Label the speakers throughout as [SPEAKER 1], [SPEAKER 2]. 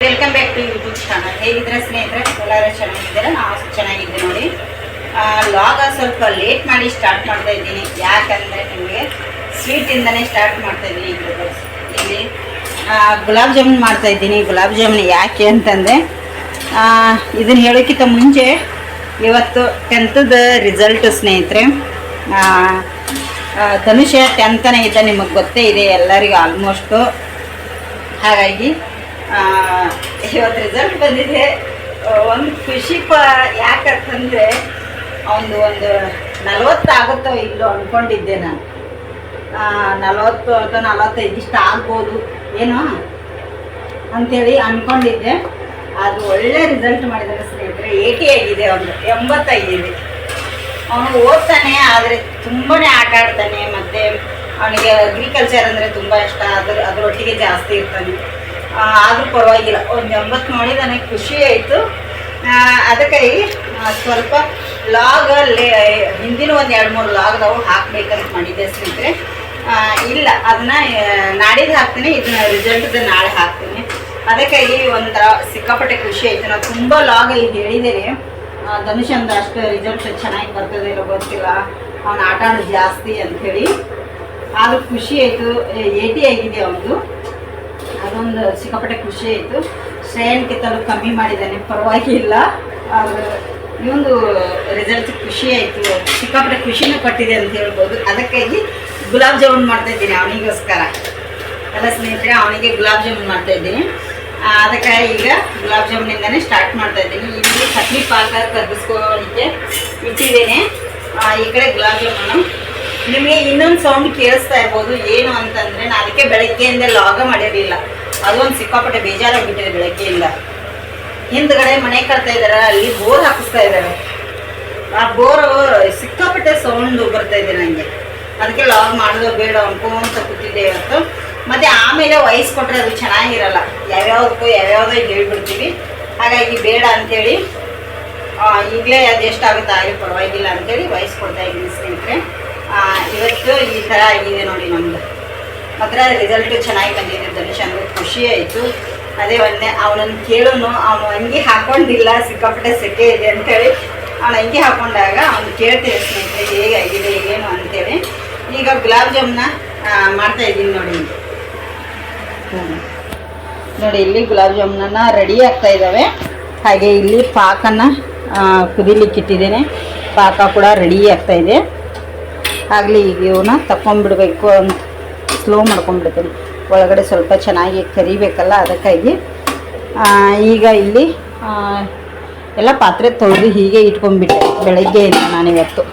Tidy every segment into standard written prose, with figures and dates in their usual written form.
[SPEAKER 1] Welcome back to YouTube channel. ಹೇಗಿದ್ರೆ ಸ್ನೇಹಿತರೆ, ಎಲ್ಲರೂ ಚೆನ್ನಾಗಿದ್ದೀರಾ? ನಾವು ಚೆನ್ನಾಗಿದ್ದೀವಿ ನೋಡಿ. ಲಾಗ ಸ್ವಲ್ಪ ಲೇಟ್ ಮಾಡಿ ಸ್ಟಾರ್ಟ್ ಮಾಡ್ತಾ ಇದ್ದೀನಿ. ಯಾಕಂದರೆ ನಿಮಗೆ ಸ್ವೀಟಿಂದನೇ ಸ್ಟಾರ್ಟ್ ಮಾಡ್ತಾ ಇದ್ದೀನಿ. ಇಲ್ಲಿ ಗುಲಾಬ್ ಜಾಮೂನ್ ಮಾಡ್ತಾ ಇದ್ದೀನಿ. ಗುಲಾಬ್ ಜಾಮೂನ್ ಯಾಕೆ ಅಂತಂದರೆ, ಇದನ್ನು ಹೇಳೋಕ್ಕಿಂತ ಮುಂಚೆ ಇವತ್ತು 10th ರಿಸಲ್ಟ್ ಸ್ನೇಹಿತರೆ. ಧನುಷ 10ನೇ ಇದ್ದ, ನಿಮಗೆ ಗೊತ್ತೇ ಇದೆ ಎಲ್ಲರಿಗೂ ಆಲ್ಮೋಸ್ಟು. ಹಾಗಾಗಿ ಇವತ್ತು ರಿಸಲ್ಟ್ ಬಂದಿದೆ. ಒಂದು ಖುಷಿ ಯಾಕಂತಂದರೆ ಒಂದು 40 ಆಗುತ್ತೋ ಇಲ್ಲೋ ಅಂದ್ಕೊಂಡಿದ್ದೆ ನಾನು. 40 ಅಥವಾ 45 ಇಷ್ಟ ಆಗ್ಬೋದು ಏನೋ ಅಂಥೇಳಿ ಅಂದ್ಕೊಂಡಿದ್ದೆ. ಅದು ಒಳ್ಳೆ ರಿಸಲ್ಟ್ ಮಾಡಿದ್ದಾರೆ ಸ್ನೇಹಿತರೆ. 80 ಆಗಿದೆ, ಒಂದು 80 ಆಗಿದೆ. ಅವನು ಓದ್ತಾನೆ, ಆದರೆ ತುಂಬಾ ಆಟ ಆಡ್ತಾನೆ. ಮತ್ತು ಅವನಿಗೆ ಅಗ್ರಿಕಲ್ಚರ್ ಅಂದರೆ ತುಂಬ ಇಷ್ಟ. ಅದರೊಟ್ಟಿಗೆ ಜಾಸ್ತಿ ಇರ್ತಾನೆ. ಆದರೂ ಪರವಾಗಿಲ್ಲ, ಒಂದು 80 ನೋಡಿ ನನಗೆ ಖುಷಿ ಆಯಿತು. ಅದಕ್ಕಾಗಿ ಸ್ವಲ್ಪ ಲಾಗ್ ಹಿಂದಿನ ಒಂದು 2-3 ಲಾಗ್ದವು ಹಾಕಬೇಕಂತ ಮಾಡಿದ್ದೆ ಸ್ನೇಹಿತರೆ. ಇಲ್ಲ, ಅದನ್ನು ನಾಡಿದ್ದು ಹಾಕ್ತೀನಿ. ಇದನ್ನ ರಿಸಲ್ಟ್ದು ನಾಳೆ ಹಾಕ್ತೀನಿ. ಅದಕ್ಕಾಗಿ ಒಂಥರ ಸಿಕ್ಕಾಪಟ್ಟೆ ಖುಷಿ ಆಯಿತು. ನಾವು ತುಂಬ ಲಾಗಲ್ಲಿ ಹೇಳಿದ್ದೇನೆ, ಧನುಷ್ ಅಂದ್ರೆ ಅಷ್ಟು ರಿಸಲ್ಟ್ ಚೆನ್ನಾಗಿ ಬರ್ತದೆ ಇರೋ ಗೊತ್ತಿಲ್ಲ, ಅವನು ಆಟ ಆಡೋದು ಜಾಸ್ತಿ ಅಂಥೇಳಿ. ಆದರೂ ಖುಷಿ ಆಯಿತು. 80 ಆಗಿದೆ ಅವನದು. ಅದೊಂದು ಸಿಕ್ಕಾಪಟ್ಟೆ ಖುಷಿ ಆಯಿತು. ಶ್ರೇಯನ್ಕಿಂತಲೂ ಕಮ್ಮಿ ಮಾಡಿದ್ದಾನೆ, ಪರವಾಗಿಲ್ಲ. ಅವರು ಇವೊಂದು ರಿಸಲ್ಟ್ ಖುಷಿ ಆಯಿತು. ಸಿಕ್ಕಾಪಟ್ಟೆ ಖುಷಿನೂ ಕೊಟ್ಟಿದೆ ಅಂತ ಹೇಳ್ಬೋದು. ಅದಕ್ಕಾಗಿ ಗುಲಾಬ್ ಜಾಮೂನ್ ಮಾಡ್ತಾಯಿದ್ದೀನಿ ಅವನಿಗೋಸ್ಕರ. ಎಲ್ಲ ಸ್ನೇಹಿತರೆ, ಅವನಿಗೆ ಗುಲಾಬ್ ಜಾಮೂನ್ ಮಾಡ್ತಾಯಿದ್ದೀನಿ. ಅದಕ್ಕಾಗಿ ಈಗ ಗುಲಾಬ್ ಜಾಮೂನಿಂದನೇ ಸ್ಟಾರ್ಟ್ ಮಾಡ್ತಾಯಿದ್ದೀನಿ. ಇಲ್ಲಿ ಚಟ್ನಿ ಪಾಕ ಕರ್ಗಿಸ್ಕೊಳ್ಳಿಕ್ಕೆ ಇಟ್ಟಿದ್ದೇನೆ. ಈ ಕಡೆ ಗುಲಾಬ್ ಜಾಮೂನು. ನಿಮಗೆ ಇನ್ನೊಂದು ಸೌಂಡ್ ಕೇಳಿಸ್ತಾ ಇರ್ಬೋದು. ಏನು ಅಂತಂದರೆ, ನಾನು ಅದಕ್ಕೆ ಬೆಳಗ್ಗೆಯಿಂದ ಲಾಗ ಮಾಡಿರಲಿಲ್ಲ. ಅದೊಂದು ಸಿಕ್ಕಾಪಟ್ಟೆ ಬೇಜಾರಾಗಿಬಿಟ್ಟಿದೆ ಬೆಳಗ್ಗೆಯಿಂದ. ಹಿಂದ್ಗಡೆ ಮನೆ ಕಟ್ತಾ ಇದ್ದಾರೆ, ಅಲ್ಲಿ ಬೋರ್ ಹಾಕಿಸ್ತಾ ಇದ್ದಾರೆ. ಆ ಬೋರು ಸಿಕ್ಕಾಪಟ್ಟೆ ಸೌಂಡು ಬರ್ತಾ ಇದೆ ನನಗೆ. ಅದಕ್ಕೆ ಲಾಗ್ ಮಾಡೋದು ಬೇಡ ಅನ್ಕೊಂತ ಕೂತಿದ್ದೆ ಇವತ್ತು. ಮತ್ತು ಆಮೇಲೆ ವಯಸ್ಸು ಕೊಟ್ಟರೆ ಅದು ಚೆನ್ನಾಗಿರಲ್ಲ. ಯಾವ್ಯಾವುದೋ ಹೇಳ್ಬಿಡ್ತೀವಿ. ಹಾಗಾಗಿ ಬೇಡ ಅಂಥೇಳಿ ಈಗಲೇ ಅದು ಎಷ್ಟಾಗುತ್ತೆ ಆಗಲಿ ಪರವಾಗಿಲ್ಲ ಅಂಥೇಳಿ ವಯಸ್ಸು ಕೊಡ್ತಾ ಇದ್ದೀನಿ ಸ್ನೇಹಿತರೆ. ಇವತ್ತು ಈ ಥರ ಆಗಿದೆ ನೋಡಿ ನಮ್ಮದು. ಮಾತ್ರ ರಿಸಲ್ಟು ಚೆನ್ನಾಗಿ ಬಂದಿದೆ. ಧನುಷ್ ಅಂದರೆ ಖುಷಿ ಆಯಿತು. ಅದೇ ಒಂದೇ ಅವನನ್ನು ಕೇಳೋನು, ಅವನು ಅಂಗಿ ಹಾಕ್ಕೊಂಡಿಲ್ಲ, ಸಿಕ್ಕಾಪಟ್ಟೆ ಸೆಕೆ ಇದೆ ಅಂಥೇಳಿ. ಅವನು ಅಂಗಿ ಹಾಕ್ಕೊಂಡಾಗ ಅವ್ನು ಕೇಳ್ತೀನಿ ಸ್ನೇಹಿತರೆ ಹೇಗಾಗಿದೆ ಏನು ಅಂಥೇಳಿ. ಈಗ ಗುಲಾಬ್ ಜಾಮೂನ ಮಾಡ್ತಾಯಿದ್ದೀನಿ ನೋಡಿ. ನೋಡಿ, ಇಲ್ಲಿ ಗುಲಾಬ್ ಜಾಮೂನನ್ನು ರೆಡಿ ಆಗ್ತಾ ಇದ್ದಾವೆ. ಹಾಗೆ ಇಲ್ಲಿ ಪಾಕನ್ನು ಕುದಿಲಿಕ್ಕೆ ಇಟ್ಟಿದ್ದೇನೆ. ಪಾಕ ಕೂಡ ರೆಡಿ ಆಗ್ತಾಯಿದೆ. ಆಗಲಿ ಈಗ ಇವನ್ನ ತಗೊಂಡ್ಬಿಡ್ಬೇಕು ಅಂತ ಸ್ಲೋ ಮಾಡ್ಕೊಂಡ್ಬಿಡ್ತೀನಿ. ಒಳಗಡೆ ಸ್ವಲ್ಪ ಚೆನ್ನಾಗಿ ಕರಿಬೇಕಲ್ಲ, ಅದಕ್ಕಾಗಿ ಈಗ ಇಲ್ಲಿ ಎಲ್ಲ ಪಾತ್ರೆ ತೊಳೆದು ಹೀಗೆ ಇಟ್ಕೊಂಡ್ಬಿಟ್ಟೆ ಬೆಳಗ್ಗೆಯಿಂದ. ನಾನಿವತ್ತು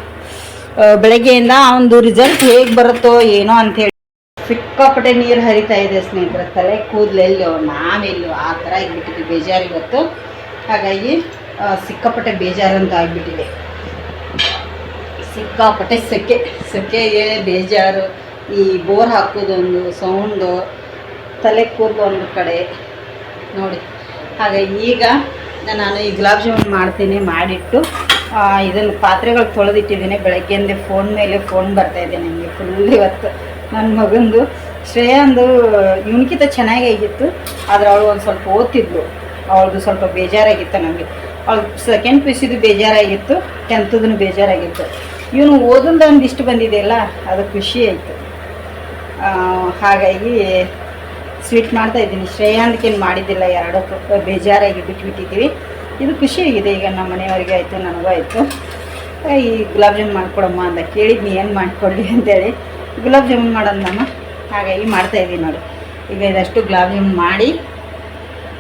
[SPEAKER 1] ಬೆಳಗ್ಗೆಯಿಂದ ಒಂದು ರಿಸಲ್ಟ್ ಹೇಗೆ ಬರುತ್ತೋ ಏನೋ ಅಂಥೇಳಿ ಸಿಕ್ಕಾಪಟ್ಟೆ ನೀರು ಹರಿತಾ ಇದೆ ಸ್ನೇಹಿತರೆ. ತಲೆ ಕೂದಲೆಲ್ಲೋ ನಾವೆಲ್ಲೋ ಆ ಥರ ಆಗಿಬಿಟ್ಟಿದೆ ಬೇಜಾರು ಇವತ್ತು. ಹಾಗಾಗಿ ಸಿಕ್ಕಾಪಟ್ಟೆ ಬೇಜಾರಂತ ಆಗಿಬಿಟ್ಟಿದೆ. ಸಿಕ್ಕಾಪಟ್ಟೆ ಸೆಕೆಗೆ ಬೇಜಾರು. ಈ ಬೋರ್ ಹಾಕೋದೊಂದು ಸೌಂಡು, ತಲೆ ಕೂದಲು ಒಂದು ಕಡೆ ನೋಡಿ. ಹಾಗಾಗಿ ಈಗ ನಾನು ಈ ಗುಲಾಬ್ ಜಾಮೂನ್ ಮಾಡ್ತೀನಿ. ಮಾಡಿಟ್ಟು ಇದನ್ನು ಪಾತ್ರೆಗಳು ತೊಳೆದಿಟ್ಟಿದ್ದೀನಿ. ಬೆಳಗ್ಗೆಯಿಂದ ಫೋನ್ ಮೇಲೆ ಫೋನ್ ಬರ್ತಾಯಿದೆ ನನಗೆ ಫುಲ್ ಇವತ್ತು. ನನ್ನ ಮಗಂದು ಶ್ರೇಯಾಂದು ಇವನಿಗಿಂತ ಚೆನ್ನಾಗಿ ಆಗಿತ್ತು. ಆದರೆ ಅವಳು ಒಂದು ಸ್ವಲ್ಪ ಓದ್ತಿದ್ಲು. ಅವಳದು ಸ್ವಲ್ಪ ಬೇಜಾರಾಗಿತ್ತು ನನಗೆ. ಅವಳು ಸೆಕೆಂಡ್ PUC ಬೇಜಾರಾಗಿತ್ತು, 10th ಬೇಜಾರಾಗಿತ್ತು. ಇವನು ಓದೋದು ಒಂದಿಷ್ಟು ಬಂದಿದೆಯಲ್ಲ, ಅದು ಖುಷಿ ಆಯಿತು. ಹಾಗಾಗಿ ಸ್ವೀಟ್ ಮಾಡ್ತಾಯಿದ್ದೀನಿ. ಶ್ರೇಯಾಂದಕ್ಕೇನು ಮಾಡಿದ್ದಿಲ್ಲ, 2 ಬೇಜಾರಾಗಿ ಬಿಟ್ಬಿಟ್ಟಿದ್ದೀವಿ. ಇದು ಖುಷಿಯಾಗಿದೆ. ಈಗ ನಮ್ಮ ಮನೆಯವರಿಗೆ ಆಯಿತು, ನನಗೂ ಆಯಿತು. ಈ ಗುಲಾಬ್ ಜಾಮೂನ್ ಮಾಡಿಕೊಡಮ್ಮ ಅಂತ ಕೇಳಿದ್ನಿ, ಏನು ಮಾಡಿಕೊಡ್ಲಿ ಅಂತೇಳಿ. ಗುಲಾಬ್ ಜಾಮೂನ್ ಮಾಡೋದಮ್ಮ, ಹಾಗಾಗಿ ಮಾಡ್ತಾಯಿದ್ದೀನಿ ನೋಡಿ. ಈಗ ಇದಷ್ಟು ಗುಲಾಬ್ ಜಾಮೂನ್ ಮಾಡಿ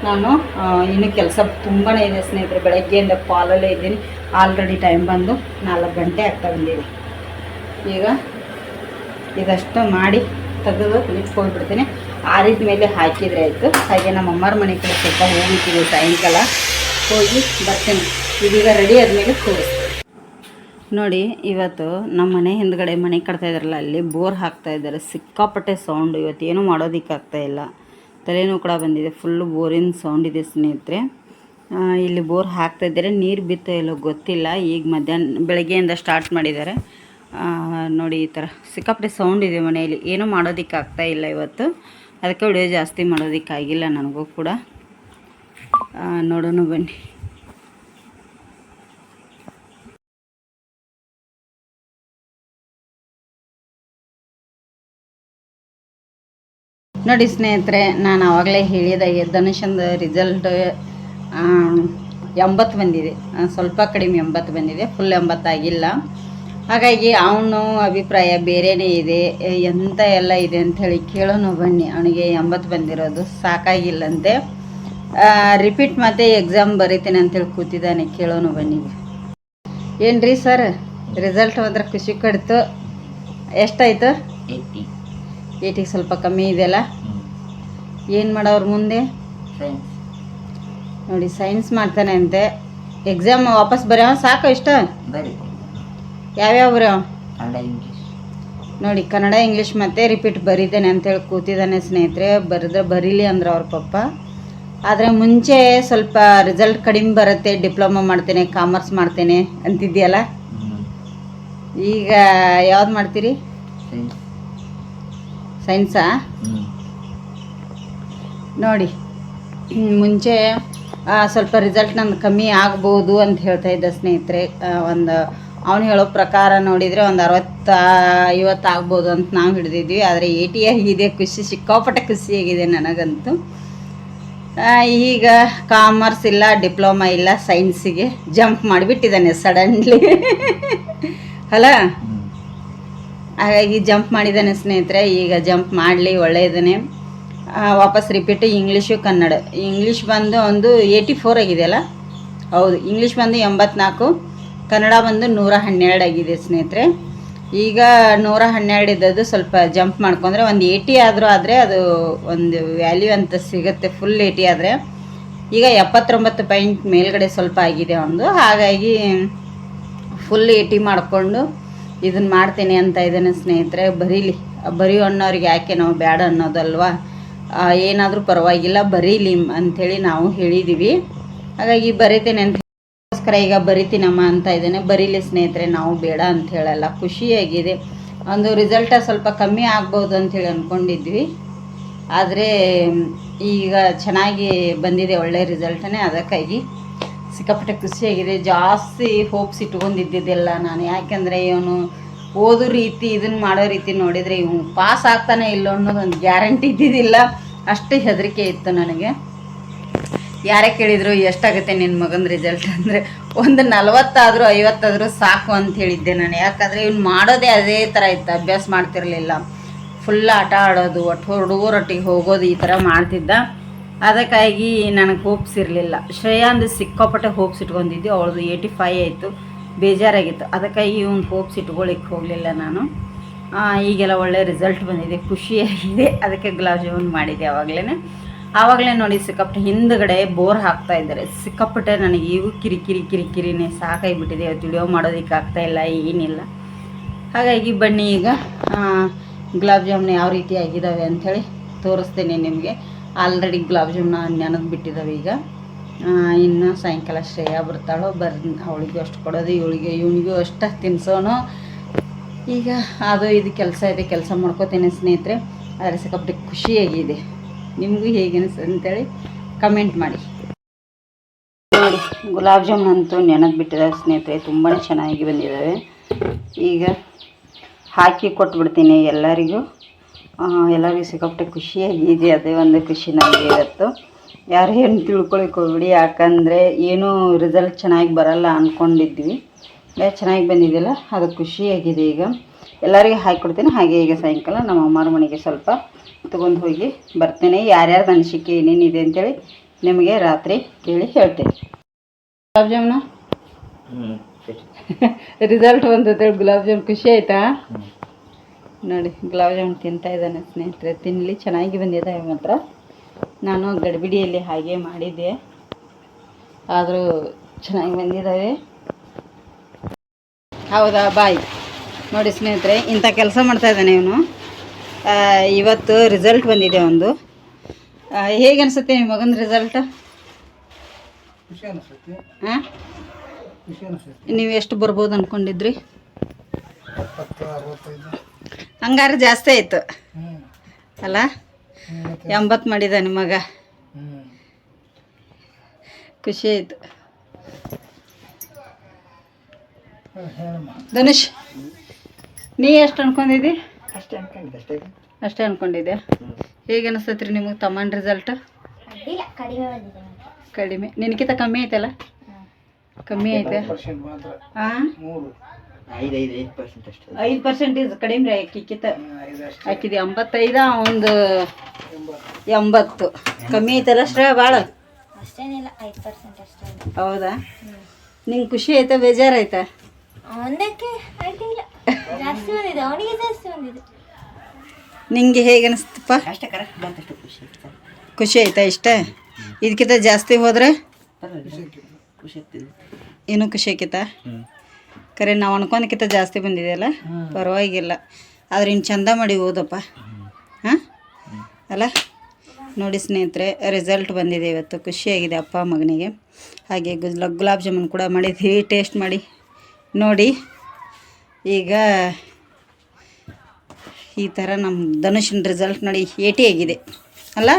[SPEAKER 1] ನಾನು ಇನ್ನೂ ಕೆಲಸ ತುಂಬಾ ಇದೆ ಸ್ನೇಹಿತರೆ. ಬೆಳಗ್ಗೆಯಿಂದ ಕಾಲಲ್ಲೇ ಇದ್ದೀನಿ. ಆಲ್ರೆಡಿ ಟೈಮ್ ಬಂದು 4 ಗಂಟೆ ಆಗ್ತಾ ಬಂದಿದೆ. ಈಗ ಇದಷ್ಟು ಮಾಡಿ ತೆಗೆದು ನಿಂತ್ಕೊಂಡ್ಬಿಡ್ತೀನಿ. ಆರಿದ ಮೇಲೆ ಹಾಕಿದರೆ ಆಯಿತು. ಹಾಗೆ ನಮ್ಮ ಅಮ್ಮರ ಮನೆ ಕಡೆ ಸ್ವಲ್ಪ ಹೋಗಿದ್ದೀವಿ, ಸಾಯಂಕಾಲ ಹೋಗಿ ಬರ್ತೀನಿ. ಇದೀಗ ರೆಡಿ ಆದಮೇಲೆ ತೋರಿಸ್ತೀನಿ ನೋಡಿ. ಇವತ್ತು ನಮ್ಮ ಮನೆ ಹಿಂದ್ಗಡೆ ಮನೆ ಕಟ್ತಾ ಇದ್ದಾರಲ್ಲ, ಅಲ್ಲಿ ಬೋರ್ ಹಾಕ್ತಾಯಿದ್ದಾರೆ. ಸಿಕ್ಕಾಪಟ್ಟೆ ಸೌಂಡು. ಇವತ್ತು ಏನೂ ಮಾಡೋದಕ್ಕಾಗ್ತಾಯಿಲ್ಲ. ತಲೆನೂ ಕೂಡ ಬಂದಿದೆ. ಫುಲ್ಲು ಬೋರಿನ ಸೌಂಡ್ ಇದೆ ಸ್ನೇಹಿತರೆ. ಇಲ್ಲಿ ಬೋರ್ ಹಾಕ್ತಾಯಿದ್ದಾರೆ. ನೀರು ಬಿತ್ತೋ ಎಲ್ಲೋ ಗೊತ್ತಿಲ್ಲ. ಈಗ ಬೆಳಗ್ಗೆಯಿಂದ ಸ್ಟಾರ್ಟ್ ಮಾಡಿದ್ದಾರೆ ನೋಡಿ. ಈ ಥರ ಸಿಕ್ಕಾಪಟ್ಟೆ ಸೌಂಡ್ ಇದೆ ಮನೆಯಲ್ಲಿ. ಏನೂ ಮಾಡೋದಕ್ಕಾಗ್ತಾಯಿಲ್ಲ ಇವತ್ತು. ಅದಕ್ಕೆ ವಿಡಿಯೋ ಜಾಸ್ತಿ ಮಾಡೋದಕ್ಕಾಗಿಲ್ಲ ನನಗೂ ಕೂಡ. ನೋಡೋಣ ಬನ್ನಿ. ನೋಡಿ ಸ್ನೇಹಿತರೆ, ನಾನು ಆವಾಗಲೇ ಹೇಳಿದಾಗೆ ಧನುಷಂದು ರಿಸಲ್ಟ್ 80 ಬಂದಿದೆ. ಸ್ವಲ್ಪ ಕಡಿಮೆ 80 ಬಂದಿದೆ, ಫುಲ್ 80 ಆಗಿಲ್ಲ. ಹಾಗಾಗಿ ಅವನು ಅಭಿಪ್ರಾಯ ಬೇರೆಯೇ ಇದೆ, ಎಂತ ಎಲ್ಲ ಇದೆ ಅಂಥೇಳಿ ಕೇಳೋಣ ಬನ್ನಿ. ಅವನಿಗೆ 80 ಬಂದಿರೋದು ಸಾಕಾಗಿಲ್ಲಂತೆ. ರಿಪೀಟ್ ಮತ್ತೆ ಎಕ್ಸಾಮ್ ಬರೀತೀನಿ ಅಂತೇಳಿ ಕೂತಿದ್ದಾನೆ. ಕೇಳೋಣ ಬನ್ನಿ. ಏನು ರೀ ಸರ್, ರಿಸಲ್ಟ್ ಮಾತ್ರ ಖುಷಿ ಕೊಡ್ತು. ಎಷ್ಟಾಯಿತು? 80 ಸ್ವಲ್ಪ ಕಮ್ಮಿ ಇದೆಯಲ್ಲ. ಏನು ಮಾಡೋರು ಮುಂದೆ? ನೋಡಿ ಸೈನ್ಸ್ ಮಾಡ್ತಾನೆ ಅಂತೆ. ಎಕ್ಸಾಮ್ ವಾಪಸ್ ಬರೆಯೋ ಸಾಕು ಇಷ್ಟ? ಯಾವ್ಯಾವ ಬರೆಯೋ? ನೋಡಿ ಕನ್ನಡ ಇಂಗ್ಲೀಷ್ ಮತ್ತೆ ರಿಪೀಟ್ ಬರೀತೇನೆ ಅಂತೇಳಿ ಕೂತಿದ್ದಾನೆ ಸ್ನೇಹಿತರೆ. ಬರೀಲಿ ಅಂದ್ರೆ ಅವ್ರ ಪಪ್ಪ. ಆದರೆ ಮುಂಚೆ ಸ್ವಲ್ಪ ರಿಸಲ್ಟ್ ಕಡಿಮೆ ಬರುತ್ತೆ, ಡಿಪ್ಲೊಮಾ ಮಾಡ್ತೇನೆ, ಕಾಮರ್ಸ್ ಮಾಡ್ತೇನೆ ಅಂತಿದ್ಯಲ್ಲ. ಈಗ ಯಾವ್ದು ಮಾಡ್ತೀರಿ? ಸೈನ್ಸಾ? ನೋಡಿ ಮುಂಚೆ ಸ್ವಲ್ಪ ರಿಸಲ್ಟ್ ನಂದು ಕಮ್ಮಿ ಆಗ್ಬೋದು ಅಂತ ಹೇಳ್ತಾ ಇದ್ದ ಸ್ನೇಹಿತರೆ. ಅವ್ನು ಹೇಳೋ ಪ್ರಕಾರ ನೋಡಿದರೆ ಒಂದು 60-50 ಆಗ್ಬೋದು ಅಂತ ನಾವು ಹಿಡಿದಿದ್ವಿ. ಆದರೆ 80 ಆಗಿದೆ. ಸಿಕ್ಕಾಪಟ್ಟೆ ಖುಷಿಯಾಗಿದೆ ನನಗಂತೂ. ಈಗ ಕಾಮರ್ಸ್ ಇಲ್ಲ, ಡಿಪ್ಲೊಮಾ ಇಲ್ಲ, ಸೈನ್ಸಿಗೆ ಜಂಪ್ ಮಾಡಿಬಿಟ್ಟಿದ್ದಾನೆ ಸಡನ್ಲಿ ಅಲ್ಲ. ಹಾಗಾಗಿ ಜಂಪ್ ಮಾಡಿದ್ದಾನೆ ಸ್ನೇಹಿತರೆ. ಈಗ ಜಂಪ್ ಮಾಡಲಿ, ಒಳ್ಳೆಯದನ್ನೇ. ವಾಪಸ್ ರಿಪೀಟ್ ಇಂಗ್ಲೀಷು ಕನ್ನಡ. ಇಂಗ್ಲೀಷ್ ಬಂದು ಒಂದು 84 ಆಗಿದೆಯಲ್ಲ. ಹೌದು, ಇಂಗ್ಲೀಷ್ ಬಂದು 84, ಕನ್ನಡ ಬಂದು 112 ಆಗಿದೆ ಸ್ನೇಹಿತರೆ. ಈಗ 112 ಇದ್ದದ್ದು ಸ್ವಲ್ಪ ಜಂಪ್ ಮಾಡ್ಕೊಂಡ್ರೆ ಒಂದು 80 ಆದರೂ ಆದರೆ ಅದು ಒಂದು ವ್ಯಾಲ್ಯೂ ಅಂತ ಸಿಗುತ್ತೆ. ಫುಲ್ 80 ಆದರೆ ಈಗ 79 ಪಾಯಿಂಟ್ ಮೇಲ್ಗಡೆ ಸ್ವಲ್ಪ ಆಗಿದೆ ಒಂದು. ಹಾಗಾಗಿ ಫುಲ್ 80 ಮಾಡಿಕೊಂಡು ಇದನ್ನು ಮಾಡ್ತೇನೆ ಅಂತ ಇದ್ದೇನೆ ಸ್ನೇಹಿತರೆ. ಬರೀ ಅನ್ನೋರಿಗೆ ಯಾಕೆ ನಾವು ಬೇಡ ಅನ್ನೋದಲ್ವಾ. ಏನಾದರೂ ಪರವಾಗಿಲ್ಲ, ಬರೀಲಿ ಅಂಥೇಳಿ ನಾವು ಹೇಳಿದ್ದೀವಿ. ಹಾಗಾಗಿ ಬರೀತೇನೆ ಅಂತಗೋಸ್ಕರ ಈಗ ಬರಿತೀನಮ್ಮ ಅಂತ ಇದ್ದೇನೆ. ಬರೀಲಿ ಸ್ನೇಹಿತರೆ, ನಾವು ಬೇಡ ಅಂತ ಹೇಳಲ್ಲ. ಖುಷಿಯಾಗಿದೆ. ಒಂದು ರಿಸಲ್ಟ ಸ್ವಲ್ಪ ಕಮ್ಮಿ ಆಗ್ಬೋದು ಅಂಥೇಳಿ ಅಂದ್ಕೊಂಡಿದ್ವಿ. ಆದರೆ ಈಗ ಚೆನ್ನಾಗಿ ಬಂದಿದೆ, ಒಳ್ಳೆ ರಿಸಲ್ಟನೇ. ಅದಕ್ಕಾಗಿ ಸಿಕ್ಕಾಪಟ್ಟೆ ಖುಷಿಯಾಗಿದೆ. ಜಾಸ್ತಿ ಹೋಪ್ಸ್ ಇಟ್ಕೊಂಡಿದ್ದಿದ್ದೆಲ್ಲ ನಾನು. ಯಾಕೆಂದರೆ ಇವನು ಓದೋ ರೀತಿ, ಇದನ್ನು ಮಾಡೋ ರೀತಿ ನೋಡಿದರೆ ಇವನು ಪಾಸ್ ಆಗ್ತಾನೆ ಇಲ್ಲ ಅನ್ನೋದೊಂದು ಗ್ಯಾರಂಟಿ ಇದ್ದಿದ್ದಿಲ್ಲ. ಅಷ್ಟು ಹೆದರಿಕೆ ಇತ್ತು ನನಗೆ. ಯಾರೇ ಕೇಳಿದರು ಎಷ್ಟಾಗುತ್ತೆ ನಿನ್ನ ಮಗನ ರಿಸಲ್ಟ್ ಅಂದರೆ ಒಂದು 40 ಆದರೂ 50 ಆದರೂ ಸಾಕು ಅಂತ ಹೇಳಿದ್ದೆ ನಾನು. ಯಾಕಂದರೆ ಇವ್ನು ಮಾಡೋದೇ ಅದೇ ಥರ ಇತ್ತು. ಅಭ್ಯಾಸ ಮಾಡ್ತಿರಲಿಲ್ಲ, ಫುಲ್ ಆಟ ಆಡೋದು, ಹುಡುಗರೊಟ್ಟಿಗೆ ಹೋಗೋದು, ಈ ಥರ ಮಾಡ್ತಿದ್ದ. ಅದಕ್ಕಾಗಿ ನನಗೆ ಹೋಪ್ಸ್ ಇರಲಿಲ್ಲ. ಶ್ರೇಯಾಂದು ಸಿಕ್ಕಾಪಟ್ಟೆ ಹೋಪ್ಸ್ ಇಟ್ಕೊಂಡಿದ್ದು. ಅವಳದು 85 ಆಯಿತು, ಬೇಜಾರಾಗಿತ್ತು. ಅದಕ್ಕಾಗಿ ಇವ್ನು ಹೋಪ್ಸ್ ಇಟ್ಕೊಳ್ಳಿಕ್ಕೆ ಹೋಗಲಿಲ್ಲ ನಾನು. ಈಗೆಲ್ಲ ಒಳ್ಳೆ ರಿಸಲ್ಟ್ ಬಂದಿದೆ, ಖುಷಿಯಾಗಿದೆ. ಅದಕ್ಕೆ ಗುಲಾಬ್ ಜಾಮೂನ್ ಮಾಡಿದೆ ಆವಾಗಲೇ ನೋಡಿ. ಸಿಕ್ಕಾಪಟ್ಟೆ ಹಿಂದುಗಡೆ ಬೋರ್ ಹಾಕ್ತಾ ಇದ್ದಾರೆ. ಸಿಕ್ಕಾಪಟ್ಟೆ ನನಗೆ ಇವು ಕಿರಿಕಿರಿನೇ ಸಾಕಾಗಿಬಿಟ್ಟಿದೆ. ವಿಡಿಯೋ ಮಾಡೋದಕ್ಕೆ ಆಗ್ತಾಯಿಲ್ಲ, ಏನಿಲ್ಲ. ಹಾಗಾಗಿ ಬನ್ನಿ ಈಗ ಗುಲಾಬ್ ಜಾಮೂನ್ ಯಾವ ರೀತಿ ಆಗಿದ್ದಾವೆ ಅಂಥೇಳಿ ತೋರಿಸ್ತೇನೆ ನಿಮಗೆ. ಆಲ್ರೆಡಿ ಗುಲಾಬ್ ಜಾಮೂನ ನೆನೆದು ಬಿಟ್ಟಿದ್ದಾವೆ. ಈಗ ಇನ್ನು ಸಾಯಂಕಾಲ ಶ್ರೇಯ ಬರ್ತಾಳೋ, ಅವಳಿಗೂ ಅಷ್ಟು ಕೊಡೋದು, ಇವನಿಗೂ ಅಷ್ಟು ತಿನ್ಸೋನು. ಈಗ ಅದು ಇದು ಕೆಲಸ ಇದೆ, ಕೆಲಸ ಮಾಡ್ಕೋತೇನೆ ಸ್ನೇಹಿತರೆ. ಆದರೆ ಸಿಕ್ಕಾಪಟ್ಟೆ ಖುಷಿಯಾಗಿದೆ. ನಿಮಗೂ ಹೇಗೆ ಅಂತೇಳಿ ಕಮೆಂಟ್ ಮಾಡಿ. ನೋಡಿ ಗುಲಾಬ್ ಜಾಮೂನ್ ಅಂತೂ ನೆನೆದು ಬಿಟ್ಟಿದ್ದಾವೆ ಸ್ನೇಹಿತರೆ. ತುಂಬಾ ಚೆನ್ನಾಗಿ ಬಂದಿದ್ದಾವೆ. ಈಗ ಹಾಕಿ ಕೊಟ್ಬಿಡ್ತೀನಿ ಎಲ್ಲರಿಗೂ. ಸಿಕ್ಕಾಪಟ್ಟೆ ಖುಷಿಯಾಗಿದೆ. ಅದೇ ಒಂದು ಖುಷಿ ನನಗೆ ಇವತ್ತು. ಯಾರು ಏನು ತಿಳ್ಕೊಳಕ್ಕೆ ಹೋಗ್ಬಿಡಿ. ಯಾಕಂದರೆ ಏನೂ ರಿಸಲ್ಟ್ ಚೆನ್ನಾಗಿ ಬರಲ್ಲ ಅಂದ್ಕೊಂಡಿದ್ವಿ. ಚೆನ್ನಾಗಿ ಬಂದಿದೆಯಲ್ಲ, ಅದು ಖುಷಿಯಾಗಿದೆ. ಈಗ ಎಲ್ಲರಿಗೂ ಹಾಕಿಕೊಡ್ತೀನಿ. ಹಾಗೆ ಈಗ ಸಾಯಂಕಾಲ ನಮ್ಮ ಅಮ್ಮರ ಮನೆಗೆ ಸ್ವಲ್ಪ ತೊಗೊಂಡು ಹೋಗಿ ಬರ್ತೇನೆ. ಯಾರ್ಯಾರ್ದು ಅನಿಸಿಕೆ ಏನೇನಿದೆ ಅಂತೇಳಿ ನಿಮಗೆ ರಾತ್ರಿ ಕೇಳಿ ಹೇಳ್ತೇನೆ. ಗುಲಾಬ್ ಜಾಮೂನ ರಿಸಲ್ಟ್ ಬಂತೇಳಿ ಗುಲಾಬ್ ಜಾಮೂನ್ ಖುಷಿ ಆಯಿತಾ? ನೋಡಿ ಗುಲಾಬ್ ಜಾಮೂನ್ ತಿಂತಾ ಇದ್ದಾನೆ ಸ್ನೇಹಿತರೆ. ತಿನ್ನಲಿ, ಚೆನ್ನಾಗಿ ಬಂದಿದೆ ಮಾತ್ರ. ನಾನು ಗಡಿಬಿಡಿಯಲ್ಲಿ ಹಾಗೆ ಮಾಡಿದ್ದೆ, ಆದರೂ ಚೆನ್ನಾಗಿ ಬಂದಿದ್ದಾವೆ. ಹೌದಾ? ಬಾಯ್. ನೋಡಿ ಸ್ನೇಹಿತರೆ, ಇಂಥ ಕೆಲಸ ಮಾಡ್ತಾಯಿದ್ದಾನೆ ಇವನು. ಇವತ್ತು ರಿಸಲ್ಟ್ ಬಂದಿದೆ ಒಂದು. ಹೇಗೆ ಅನಿಸುತ್ತೆ ನಿಮ್ಮ ಮಗನ ರಿಸಲ್ಟ್? ಹಾಂ, ನೀವು ಎಷ್ಟು ಬರ್ಬೋದು ಅಂದ್ಕೊಂಡಿದ್ರಿ? ಹಂಗಾರೆ ಜಾಸ್ತಿ ಆಯಿತು ಅಲ್ಲ? 80 ಮಾಡಿದ ನಿಮ್ಮ ಮಗ. ಖುಷಿ ಆಯಿತು. ಧನುಷ್, ನೀ ಎಷ್ಟು ಅನ್ಕೊಂಡಿದ್ದಿ? ಅಷ್ಟೇ ಅನ್ಕೊಂಡಿದ್ದೆ. ಹೇಗೆ ಅನಿಸ್ತೈತ್ರಿ ನಿಮಗೆ ತಮ್ಮನ ರಿಸಲ್ಟ್? ಕಡಿಮೆ. ನಿನಕಿಂತ ಕಮ್ಮಿ ಐತಲ್ಲ? ಕಮ್ಮಿ ಐತೆ. ಹಾಂ, 5% ಕಡಿಮೆ ರೀ. ಆಕಿಕ್ಕಿಂತ ಆಕಿದು 85, ಒಂದು 80 ಕಮ್ಮಿ ಐತಲ್ಲ ಅಷ್ಟೇ. ಭಾಳ
[SPEAKER 2] ಅಷ್ಟೇನಿಲ್ಲ, 5% ಅಷ್ಟೇ.
[SPEAKER 1] ಹೌದಾ? ನಿಂಗೆ ಖುಷಿ ಆಯ್ತಾ ಬೇಜಾರಾಯ್ತಾ?
[SPEAKER 2] ಒಂದಕ್ಕೆ ಆಯ್ತಿಲ್ಲ, ಜಾಸ್ತಿ ಬಂದಿದೆ, ಅವನಿಗೆ ಜಾಸ್ತಿ ಬಂದಿದೆ.
[SPEAKER 1] ನಿಂಗೆ ಹೇಗೆ ಅನಿಸ್ತಪ್ಪ?
[SPEAKER 3] ಅಷ್ಟೇ ಕರೆಕ್ಟ್ ಬಂದಷ್ಟು ಖುಷಿ ಆಗ್ತದೆ.
[SPEAKER 1] ಖುಷಿ ಆಯ್ತಾ ಇಷ್ಟ? ಇದಕ್ಕಿಂತ ಜಾಸ್ತಿ ಹೋದ್ರೆ
[SPEAKER 3] ಖುಷಿ ಆಗ್ತಿದೆ.
[SPEAKER 1] ಇನ್ನೂ ಖುಷಿ ಆಕೈತಾ? ಕರೆ ನಾವು ಅನ್ಕೊಂಡಕ್ಕಿಂತ ಜಾಸ್ತಿ ಬಂದಿದೆಯಲ್ಲ, ಪರವಾಗಿಲ್ಲ. ಆದ್ರೆ ಇನ್ನು ಚಂದ ಮಾಡಿ ಓದಪ್ಪ. ಹಾಂ ಅಲ್ಲ? ನೋಡಿ ಸ್ನೇಹಿತರೆ, ರಿಸಲ್ಟ್ ಬಂದಿದೆ ಇವತ್ತು. ಖುಷಿಯಾಗಿದೆ ಅಪ್ಪ ಮಗನಿಗೆ. ಹಾಗೆ ಗುಲಾಬ್ ಜಾಮೂನ್ ಕೂಡ ಮಾಡಿದ್ವಿ, ಟೇಸ್ಟ್ ಮಾಡಿ ನೋಡಿ. ಈಗ ಈ ಥರ ನಮ್ಮ ಧನುಷಿನ ರಿಸಲ್ಟ್ ನೋಡಿ 80 ಆಗಿದೆ ಅಲ್ಲ?